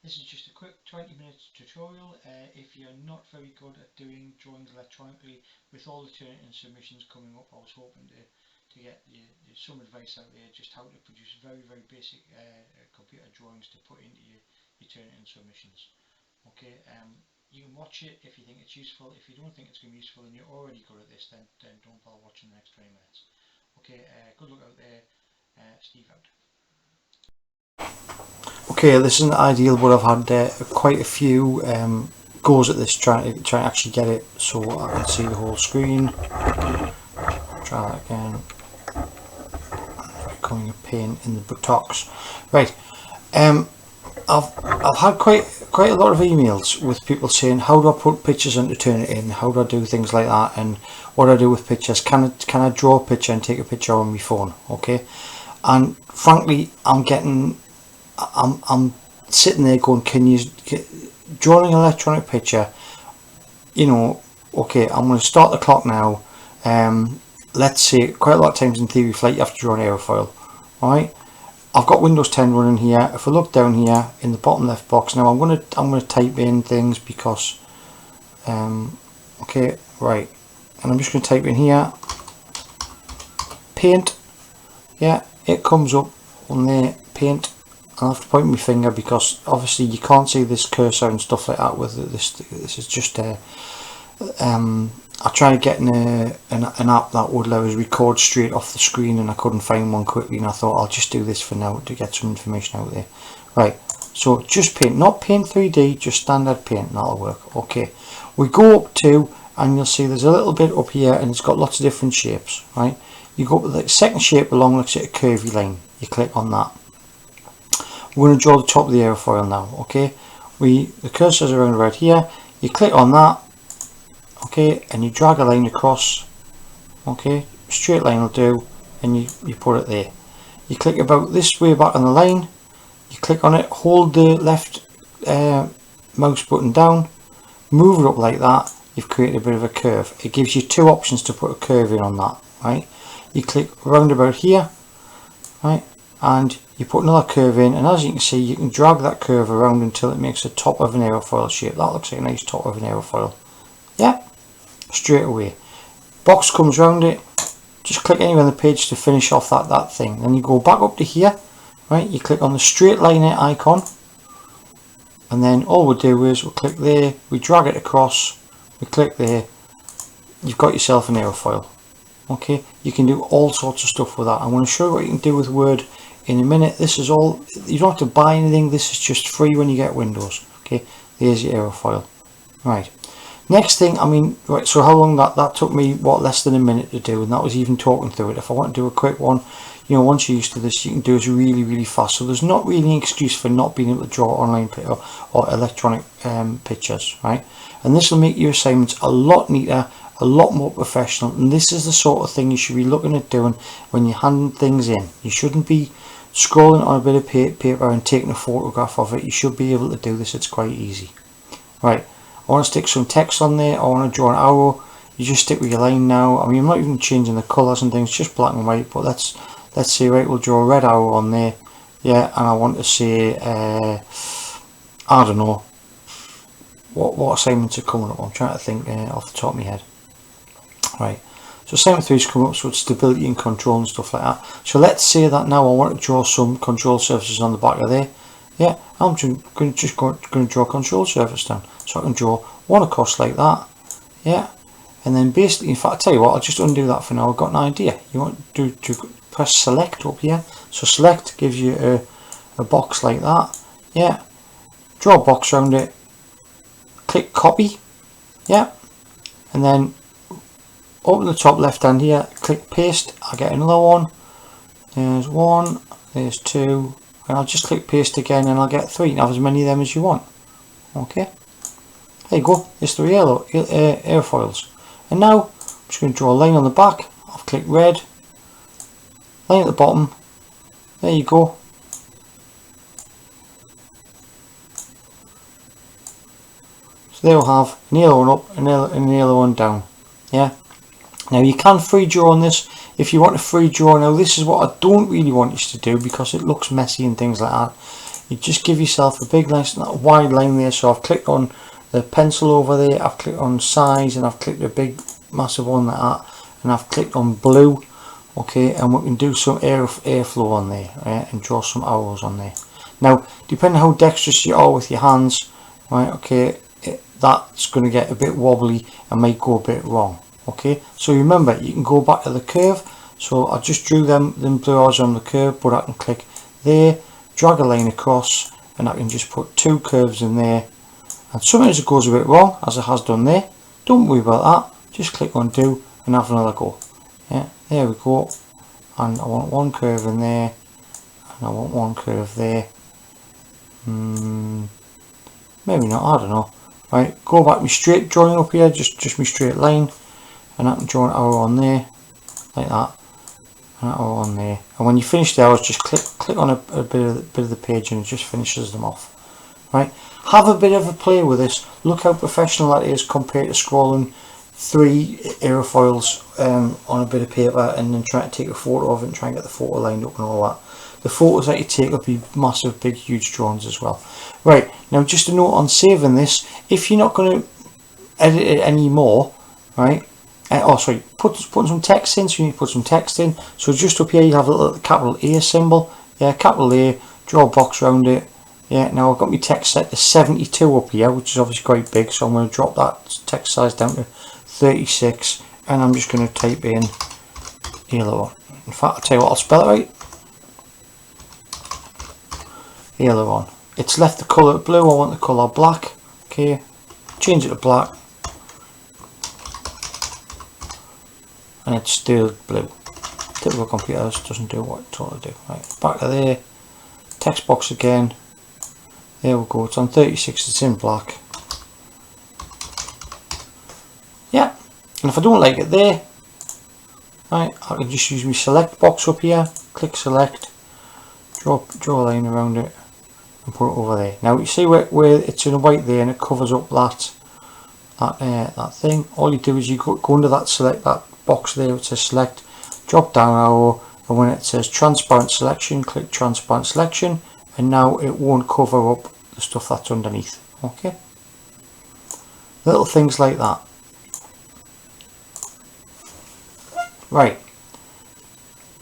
This is just a quick 20-minute tutorial. If you're not very good at doing drawings electronically, with all the turnitin submissions coming up, I was hoping to get some advice out there just how to produce very basic computer drawings to put into your turnitin submissions. Okay, you can watch it if you think it's useful. If you don't think it's going to be useful and you're already good at this, then don't bother watching the next 20 minutes. Okay, good luck out there. Steve out. Okay, this isn't ideal, but I've had quite a few goes at this trying to actually get it so I can see the whole screen. Try that again. It's becoming a pain in the buttocks. Right, I've had quite a lot of emails with people saying, how do I put pictures into Turnitin, how do I do things like that, and what do I do with pictures, can I draw a picture and take a picture on my phone? Okay, and frankly I'm sitting there going, drawing an electronic picture, you know, okay, I'm going to start the clock now. Let's say quite a lot of times in theory flight you have to draw an aerofoil. Alright, I've got Windows 10 running here. If I look down here in the bottom left box now, I'm going to type in things because okay, right, and I'm just going to type in here paint. Yeah, it comes up on there, paint. I'll have to point my finger because obviously you can't see this cursor and stuff like that with this. This is just I tried getting an app that would let us record straight off the screen and I couldn't find one quickly, and I thought I'll just do this for now to get some information out there. Right, so just paint, not paint 3D, just standard paint, and that'll work. Okay, we go up to, and you'll see there's a little bit up here and it's got lots of different shapes. Right, you go up to the second shape along, looks like a curvy line, you click on that. We're going to draw the top of the aerofoil now. Okay, the cursor's around right here, you click on that, okay, and you drag a line across. Okay, straight line will do, and you put it there. You click about this way back on the line, you click on it, hold the left mouse button down, move it up like that, you've created a bit of a curve. It gives you two options to put a curve in on that. Right, you click round about here, right, and you put another curve in, and as you can see you can drag that curve around until it makes the top of an aerofoil shape. That looks like a nice top of an aerofoil. Yeah, straight away. Box comes round it, just click anywhere on the page to finish off that thing. Then you go back up to here, right, you click on the straight line icon, and then all we'll do is we'll click there, we drag it across, we click there, you've got yourself an aerofoil. Okay, you can do all sorts of stuff with that. I'm going to show you what you can do with Word in a minute. This is all, you don't have to buy anything, this is just free when you get Windows. Okay, there's your aerofoil. Right, next thing, I mean, right, so how long that took me, what, less than a minute to do, and that was even talking through it. If I want to do a quick one, you know, once you're used to this, you can do it really fast. So there's not really an excuse for not being able to draw online or electronic pictures, right? And this will make your assignments a lot neater, a lot more professional, and this is the sort of thing you should be looking at doing when you're handing things in. You shouldn't be scrolling on a bit of paper and taking a photograph of it. You should be able to do this, it's quite easy. Right, I want to stick some text on there, I want to draw an arrow. You just stick with your line now. I mean, I'm not even changing the colours and things, just black and white, but let's say, right, we'll draw a red arrow on there. Yeah, and I want to say I don't know what assignments are coming up. I'm trying to think off the top of my head. Right, so assignment 3 is coming up, so it's stability and control and stuff like that. So let's say that now I want to draw some control surfaces on the back of there. Yeah, I'm just going to draw a control surface down, so I can draw one across like that. Yeah, and then basically, in fact, I'll tell you what, I'll just undo that for now. I've got an idea. You want to press select up here, so select gives you a box like that. Yeah, draw a box around it, click copy. Yeah, and then open the top left hand here, click paste, I get another one. There's one, there's two, and I'll just click paste again and I'll get 3. Have as many of them as you want. Okay, there you go, there's 3 airfoils. And now I'm just going to draw a line on the back. I've clicked red, line at the bottom, there you go. So they'll have an yellow one up and an yellow one down. Yeah. Now you can free draw on this if you want to free draw. Now this is what I don't really want you to do because it looks messy and things like that. you just give yourself a big nice wide line there. So I've clicked on the pencil over there, I've clicked on size, and I've clicked a big massive one like that, and I've clicked on blue. Okay, and we can do some airflow on there, right, and draw some arrows on there. Now, depending how dexterous you are with your hands, right, okay, that's going to get a bit wobbly and might go a bit wrong. Okay, so remember, you can go back to the curve. So I just drew them blue arrows on the curve, but I can click there, drag a line across, and I can just put 2 curves in there. And sometimes it goes a bit wrong, as it has done there. Don't worry about that, just click on do and have another go. Yeah, there we go. And I want 1 curve in there, and I want 1 curve there. Maybe not, I don't know. Right, go back my straight drawing up here, just my straight line, and I can draw an arrow on there, like that, and an arrow on there. And when you finish the arrows, just click on a bit of the page, and it just finishes them off. Right, have a bit of a play with this. Look how professional that is compared to scrolling 3 aerofoils on a bit of paper and then trying to take a photo of it and try and get the photo lined up and all that. The photos that you take will be massive, big, huge drawings as well. Right, now just a note on saving this. If you're not going to edit it anymore, right, putting some text in, so you need to put some text in. So just up here you have a little capital A symbol. Yeah, capital A, draw a box around it. Yeah, now I've got my text set to 72 up here, which is obviously quite big, so I'm going to drop that text size down to 36, and I'm just going to type in aileron. In fact, I'll tell you what, I'll spell it right. Aileron. It's left the colour blue, I want the colour black. Okay, change it to black, and it's still blue. Typical computer doesn't do what it totally do. Right, back to there, text box again. There we go, it's on 36, it's in black. Yeah, and if I don't like it there, right, I can just use my select box up here, click select, draw a line around it, and put it over there. Now you see where it's in white there, and it covers up that thing. All you do is you go under that box there, it says select, drop down arrow, and when it says transparent selection, click transparent selection, and now it won't cover up the stuff that's underneath. Okay, little things like that. Right,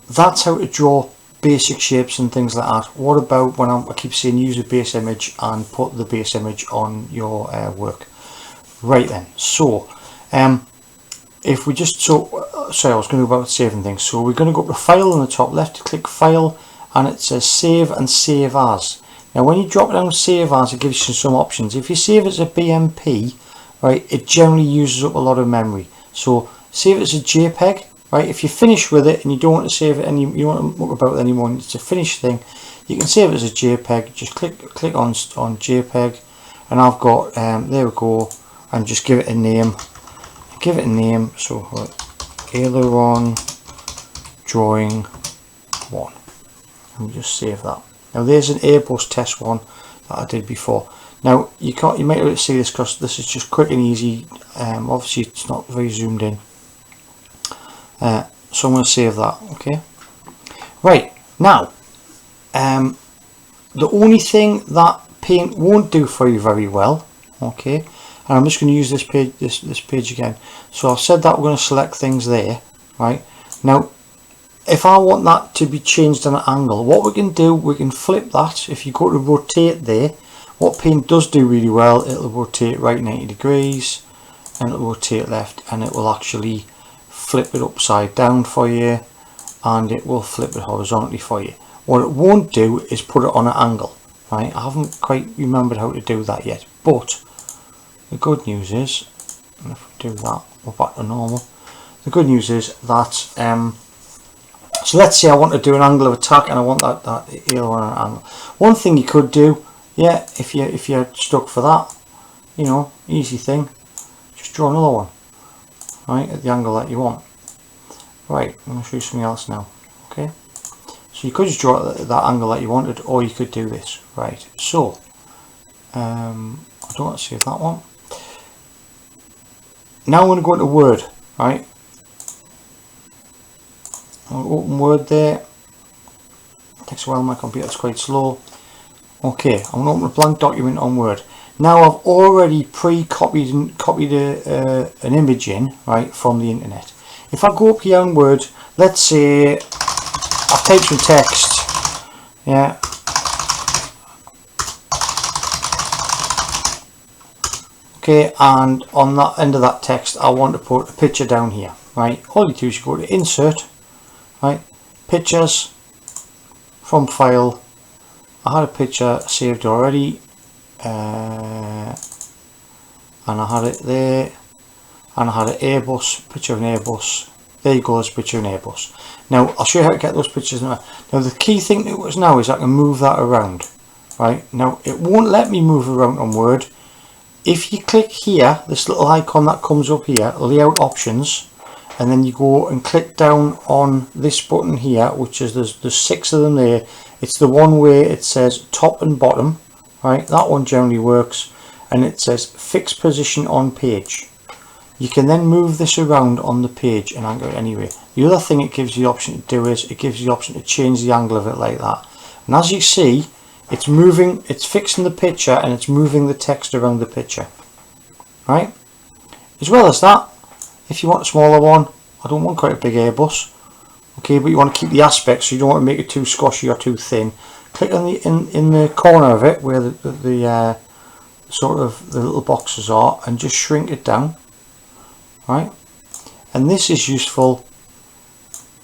that's how to draw basic shapes and things like that. What about when I keep saying use a base image and put the base image on your work? Right then, so if we just sorry, I was going to go about saving things. So we're going to go up to file on the top left, click file, and it says save and save as. Now when you drop down save as, it gives you some options. If you save as a BMP, right, it generally uses up a lot of memory. So save it as a JPEG, right. If you finish with it and you don't want to save it and you don't want to muck about it anymore, and it's a finished thing, you can save it as a JPEG. Just click on JPEG, and I've got there we go, and just give it a name. Give it a name. So aileron drawing 1, and just save that. Now there's an Airbus test one that I did before. Now you might not see this because this is just quick and easy. Obviously it's not very zoomed in. So I'm going to save that. Okay. Right, now the only thing that Paint won't do for you very well, okay, and I'm just going to use this page again. So I've said that we're going to select things there. Right, now if I want that to be changed on an angle, what we can do, we can flip that. If you go to rotate there, what Paint does do really well, it'll rotate right 90 degrees, and it'll rotate left, and it will actually flip it upside down for you, and it will flip it horizontally for you. What it won't do is put it on an angle. Right, I haven't quite remembered how to do that yet, but the good news is, and if we do that, we're back to normal. The good news is that so let's say I want to do an angle of attack and I want that aileron on an angle. One thing you could do, yeah, if you're stuck for that, you know, easy thing, just draw another one, right, at the angle that you want. Right, I'm going to show you something else now. Okay, so you could just draw it at that angle that you wanted, or you could do this. Right, so I don't want to save that one. Now I'm going to go into Word. Right, I'll open Word there. It takes a while, my computer's quite slow. Okay, I'm going to open a blank document on Word. Now I've already pre-copied and copied an image in, right, from the internet. If I go up here on Word, let's say I've typed some text, yeah. Okay, and on that end of that text, I want to put a picture down here, right? All you do is you go to Insert, right, Pictures, from File. I had a picture saved already, and I had it there, and I had an Airbus, picture of an Airbus. There you go, there's a picture of an Airbus. Now, I'll show you how to get those pictures now. Now, the key thing to us now is I can move that around, right? Now, it won't let me move around on Word. If you click here, this little icon that comes up here, Layout Options, and then you go and click down on this button here, which is, there's 6 of them there. It's the one where it says top and bottom, right? That one generally works, and it says Fix Position on Page. You can then move this around on the page and angle it anyway. The other thing it gives you the option to do is it gives you the option to change the angle of it like that. And as you see, it's moving, it's fixing the picture and it's moving the text around the picture. Right? As well as that, if you want a smaller one, I don't want quite a big Airbus. Okay, but you want to keep the aspect, so you don't want to make it too squashy or too thin. Click on the in the corner of it where the sort of the little boxes are, and just shrink it down. Right, and this is useful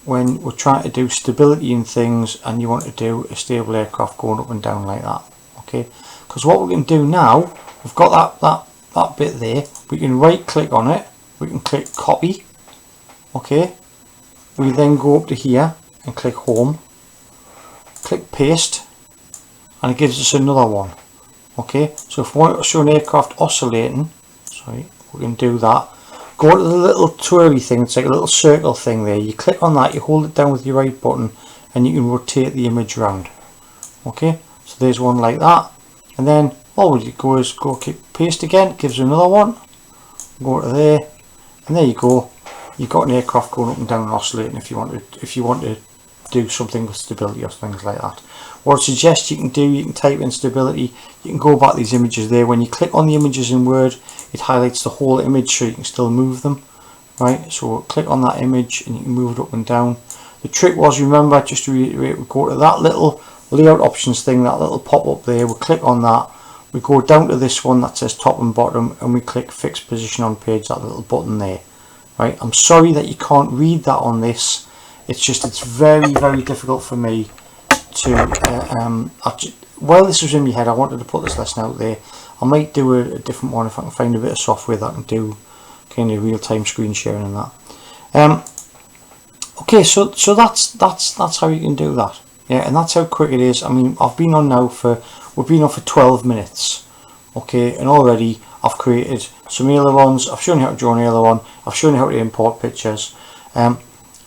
when we're trying to do stability in things and you want to do a stable aircraft going up and down like that. Okay, because what we can do now, we've got that bit there, we can right click on it, we can click copy. Okay, we then go up to here and click home, click paste, and it gives us another one. Okay, so if we want to show an aircraft oscillating, sorry, we can do that. Go to the little twirly thing, it's like a little circle thing there. You click on that, you hold it down with your right button, and you can rotate the image round. Okay, so there's one like that. And then all we go is go click paste again, it gives another one. Go to there, and there you go. You've got an aircraft going up and down and oscillating if you want to do something with stability or things like that. What I suggest you can do, you can type in stability, you can go back these images there. When you click on the images in Word, it highlights the whole image so you can still move them. Right, so click on that image and you can move it up and down. The trick was, remember, just to reiterate, we go to that little layout options thing, that little pop up there, we click on that, we go down to this one that says top and bottom, and we click fix position on page, that little button there. Right, I'm sorry that you can't read that on this. It's just, it's very, very difficult for me to, while this was in my head, I wanted to put this lesson out there. I might do a different one if I can find a bit of software that can do kind of real-time screen sharing and that. Okay, so that's how you can do that. Yeah, and that's how quick it is. I mean, we've been on for 12 minutes. Okay, and already I've created some ailerons. I've shown you how to draw an aileron. I've shown you how to import pictures.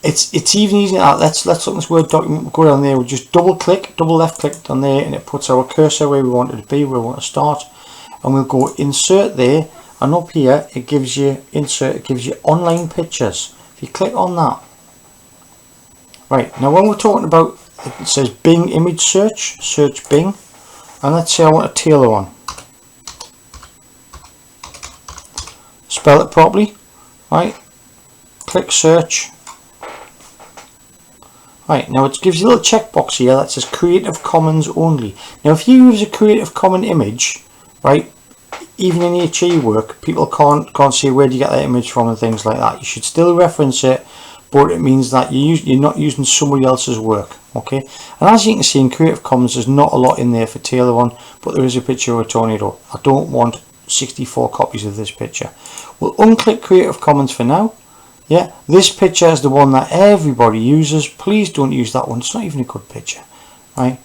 It's even easier than that. Let's look at this Word document. We'll go down there. We'll just double left click on there, and it puts our cursor where we want it to be, where we want to start. And we'll go insert there, and up here it gives you insert. It gives you online pictures. If you click on that, right now when we're talking about, it says Bing image search. Search Bing, and let's say I want a tailor one. Spell it properly. Right. Click search. Right, now it gives you a little checkbox here that says Creative Commons only. Now if you use a Creative Commons image, right, even in HE work, people can't say where do you get that image from and things like that. You should still reference it, but it means that you're not using somebody else's work. Okay, and as you can see in Creative Commons, there's not a lot in there for tailor one, but there is a picture of a tornado. I don't want 64 copies of this picture. We'll unclick Creative Commons for now. Yeah, this picture is the one that everybody uses. Please don't use that one. It's not even a good picture. Right,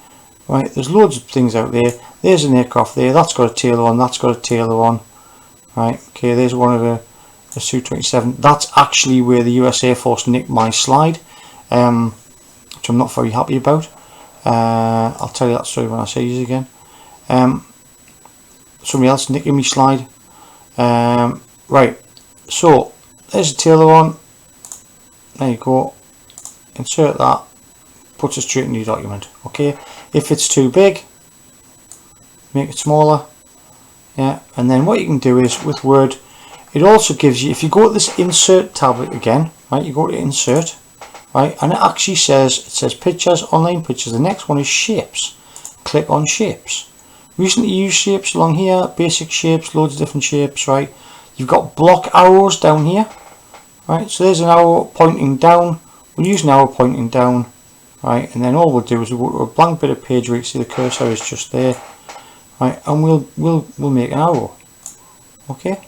there's loads of things out there. There's an aircraft there. That's got a tailor on. That's got a tailor on. Right, okay, there's one of the Su-27. That's actually where the US Air Force nicked my slide, which I'm not very happy about. I'll tell you that story when I see it again. Somebody else nicking me slide. Right, so there's a tailor on. There you go. Insert that. Puts it straight in your document. Okay. If it's too big, make it smaller. Yeah, and then what you can do is with Word, it also gives you, if you go to this insert tab again, right, you go to insert, right, and it actually says, it says pictures, online pictures. The next one is shapes. Click on shapes. Recently used shapes along here, basic shapes, loads of different shapes, right. You've got block arrows down here, right, so there's an arrow pointing down. We'll use an arrow pointing down, right, and then all we'll do is we'll go to a blank bit of page where you can see the cursor is just there, right, and we'll make an arrow. Okay,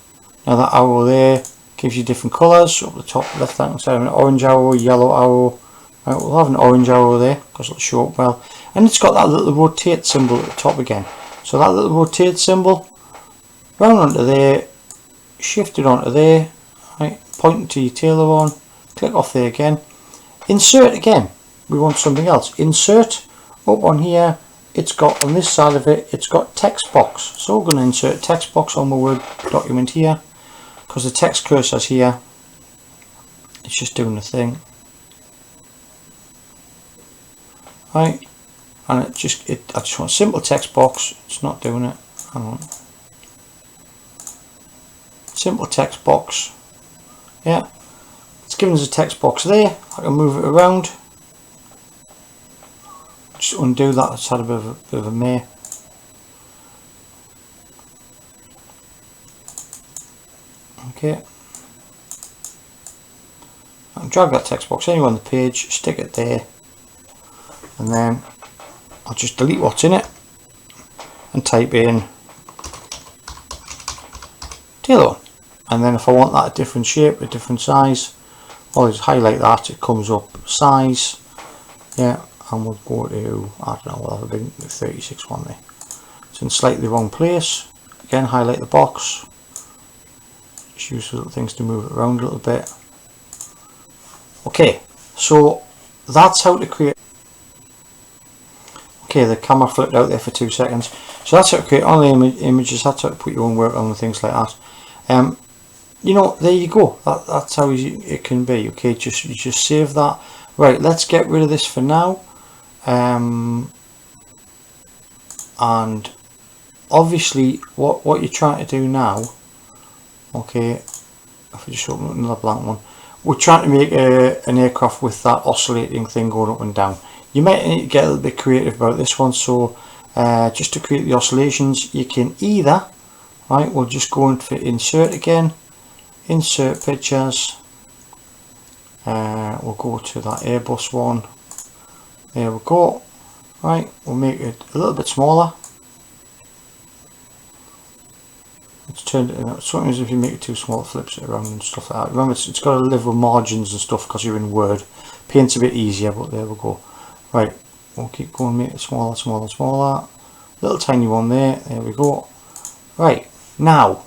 now that arrow there gives you different colours. Up the top left hand side, an orange arrow, yellow arrow. Right, we'll have an orange arrow there because it'll show up well, and it's got that little rotate symbol at the top again. So that little rotate symbol, round onto there, shift it onto there, right, pointing to your tailor on, click off there again, insert again. We want something else. Insert, up on here, it's got on this side of it, it's got text box. So we're going to insert a text box on my Word document here, because the text cursor's here. It's just doing the thing, right? And I just want a simple text box. It's not doing it. Hang on. Simple text box. Yeah, it's giving us a text box there. I can move it around. Just undo that. It's had a bit of a mare. Okay. I can drag that text box anywhere on the page, stick it there, and then I'll just delete what's in it and type in tailor. And then if I want that a different shape, a different size, I'll just highlight that, it comes up size, yeah, and we'll go to, I don't know, we'll have a big 36 one there. It's in slightly wrong place. Again, highlight the box, just use little things to move it around a little bit. Okay, so that's how to create. Okay, the camera flipped out there for 2 seconds. So that's how to create online images, that's how to put your own work on and things like that. You know, there you go. That's how easy it can be. Okay, you just save that. Right, let's get rid of this for now. And obviously, what you're trying to do now. Okay, if I just open up another blank one, we're trying to make an aircraft with that oscillating thing going up and down. You might need to get a little bit creative about this one. So just to create the oscillations, you can either, right, we'll just go into insert again, insert pictures, we'll go to that Airbus one, there we go, right, we'll make it a little bit smaller. It's turned it, sometimes if you make it too small it flips it around and stuff like that. Remember, it's got to live with margins and stuff because you're in Word. Paint's a bit easier, but there we go. Right, we'll keep going, make it smaller, smaller, smaller. Little tiny one there, there we go. Right, now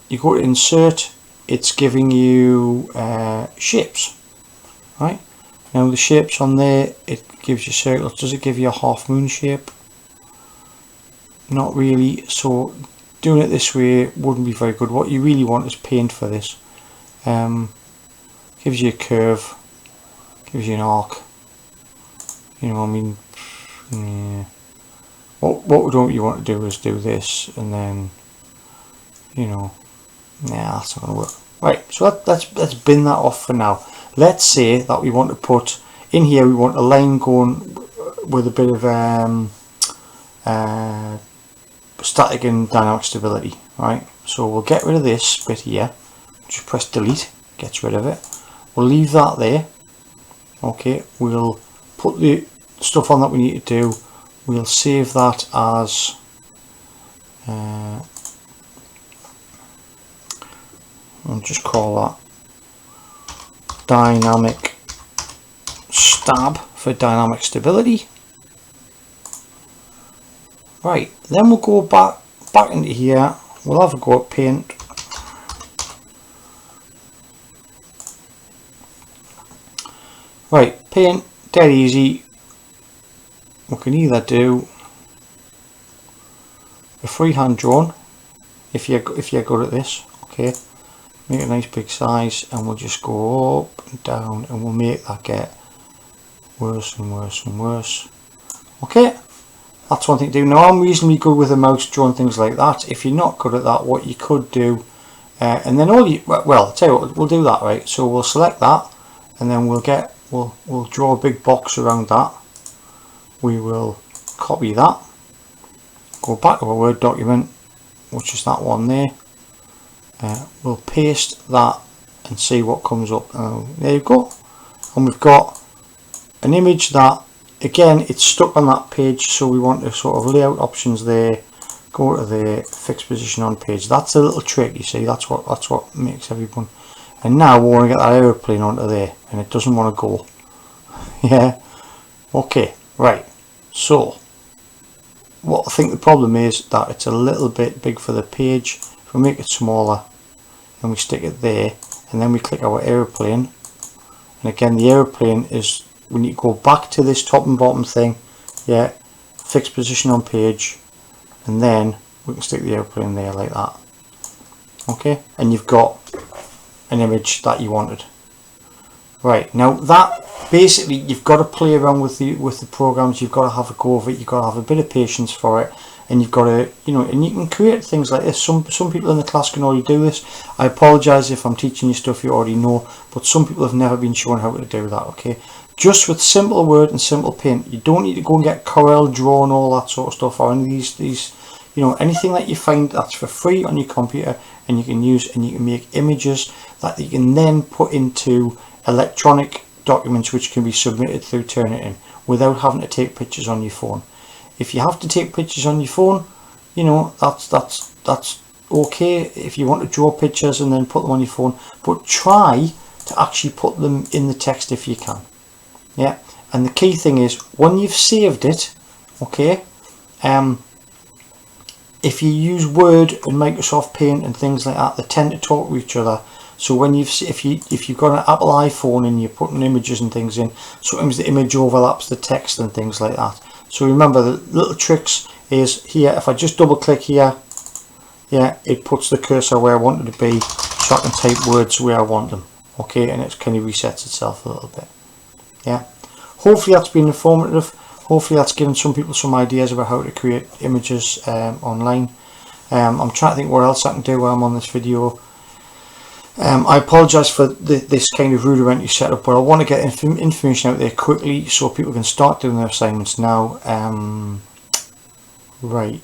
you go to insert, it's giving you shapes. Right, now the shapes on there, it gives you circles. Does it give you a half moon shape? Not really, so doing it this way wouldn't be very good. What you really want is paint for this. Gives you a curve, gives you an arc. You know, I mean, yeah. What don't you want to do is do this, and then, you know, nah, that's not gonna work. Right, so let's bin that off for now. Let's say that we want to put in here, we want a line going with a bit of static and dynamic stability. Right, so we'll get rid of this bit here. Just press delete, gets rid of it. We'll leave that there. Okay, we'll put the stuff on that we need to do. We'll save that as I'll just call that dynamic stab for dynamic stability. Right, then we'll go back into here. We'll have a go at paint. Right, paint, dead easy. We can either do a freehand drawing if you're good at this. Okay, make a nice big size, and we'll just go up and down, and we'll make that get worse and worse and worse. Okay, That's one thing to do. Now I'm reasonably good with a mouse drawing things like that. If you're not good at that, what you could do, and then well, I'll tell you what, we'll do that, right? So we'll select that, and then we'll draw a big box around that. We will copy that, go back to our Word document, which is that one there. We'll paste that and see what comes up. There you go, and we've got an image that, again, it's stuck on that page, so we want to sort of layout options there, go to the fixed position on page. That's a little trick, you see. That's what makes everyone. And now we want to get that aeroplane onto there, and it doesn't want to go. Yeah. Okay. Right. So what I think the problem is that it's a little bit big for the page. If we make it smaller and we stick it there, and then we click our aeroplane, and again the aeroplane is, we need to go back to this top and bottom thing, yeah, fixed position on page, and then we can stick the aeroplane there like that. Okay, and you've got an image that you wanted. Right, now that basically, you've got to play around with the programs. You've got to have a go of it. You've got to have a bit of patience for it, and you've got to, you know, and you can create things like this. Some people in the class can already do this. I apologize if I'm teaching you stuff you already know, but some people have never been shown how to do that. Okay, just with simple Word and simple Paint. You don't need to go and get Corel Draw and all that sort of stuff, or any of these, you know, anything that you find that's for free on your computer and you can use, and you can make images that you can then put into electronic documents which can be submitted through Turnitin without having to take pictures on your phone. If you have to take pictures on your phone, you know, that's okay if you want to draw pictures and then put them on your phone, but try to actually put them in the text if you can. Yeah, and the key thing is, when you've saved it, okay, if you use Word and Microsoft Paint and things like that, they tend to talk to each other. So when if you've got an Apple iPhone and you're putting images and things in, sometimes the image overlaps the text and things like that. So remember, the little tricks is here, if I just double click here, yeah, it puts the cursor where I want it to be, so I can type words where I want them. Okay, and it kind of resets itself a little bit. Yeah, hopefully that's been informative. Hopefully that's given some people some ideas about how to create images online. I'm trying to think what else I can do while I'm on this video. I apologise for this kind of rudimentary setup, but I want to get information out there quickly so people can start doing their assignments now. Right.